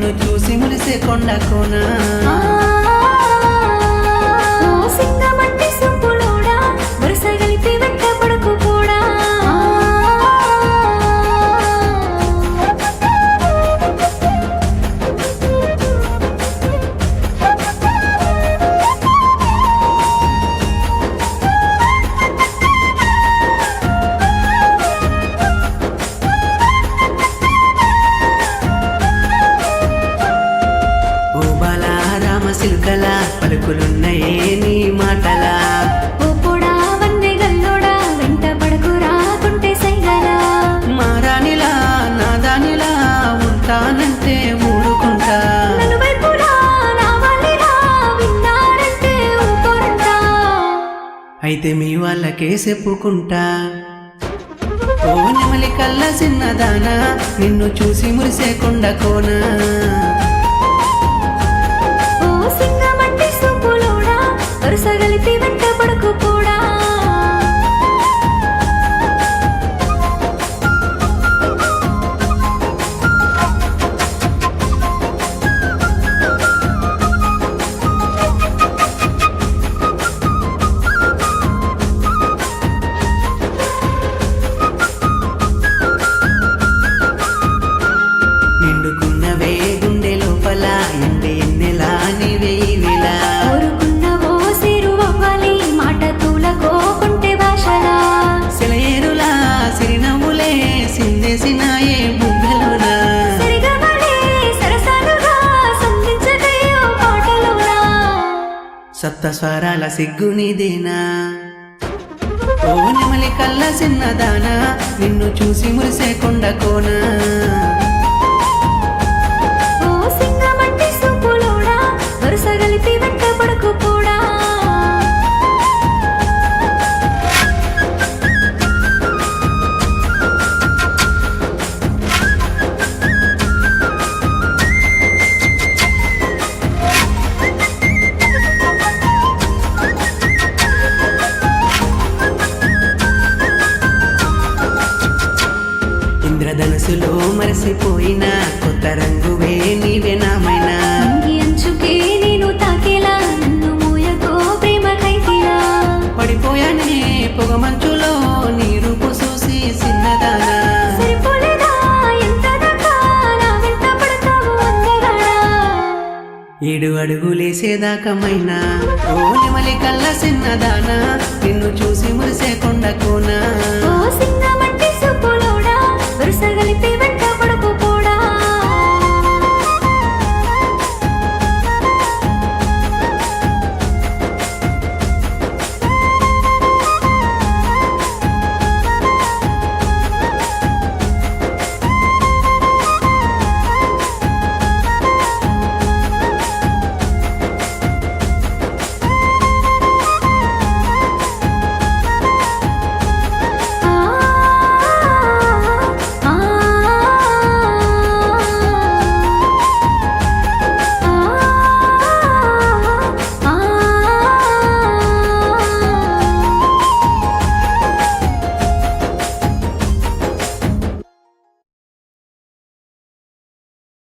నిన్ను చూసి మురిసే కొండ కోన సింగమంటి సొంపులోడా వరుస కలిపి వెంట పడుకు కూడా సిల్కల పలుకులున్నయే నీ మాటలా ఓ పొడా వన్నె గల్లోడా వెంట పడకు రాకుంటే సైగలా మారానిలా నాదానిలా ఉంటానంటే ఊరుకుంటా నలువైపులా రావాలిరా విన్నారంటే ఊరుకుంటా అయితే మీ వాళ్ళకే చెప్పుకుంటా ఓ నెమలి కళ్ళ చిన్నదానా నిన్ను చూసి మురిసే కొండ కోనా సింగమంటి సొంపులోడా వరుస కలిపి వెంట పడుకు కూడా నిండుకున్నవే గుండె లోపల ఎండి ఎన్నెలా నీవే ఇవిలా కోరుకున్నవో సిరువ్వాలి మాట తూలకోకుంటే భాషలా సెలయేరులా సిరినవ్వులే సిందేసినాయే బుగ్గలునా సరిగమలే సరసాలుగా సంధించకయ్యో పాటలోనా సప్త స్వరాల సిగ్గు నీదేనా ఓ నెమలి కళ్ళ చిన్నదానా నిన్ను చూసి మురిసే కొండ కోనా సింగమంటి సొంపులోడా వరుస కలిపి వెంట పడుకు కూడా ఇంద్రధనుసులో మరసిపోయిన కొత్త రంగువే నీవే నామైనా అంగి అంచుకే నేను తాకేలా నన్ను మూయకో ప్రేమ కైకిలా పడిపోయానే పొగ మంచులో నీ రూపు చూసి చిన్నదానా సరిపోలేదా ఎంత దాకా నా వెంట పడతావు అందగాడా 7 అడుగులేసేదాకమైనా ఓ నెమలి కళ్ళ చిన్నదానా నిన్ను చూసి మురిసే కొండ కోనా సింగ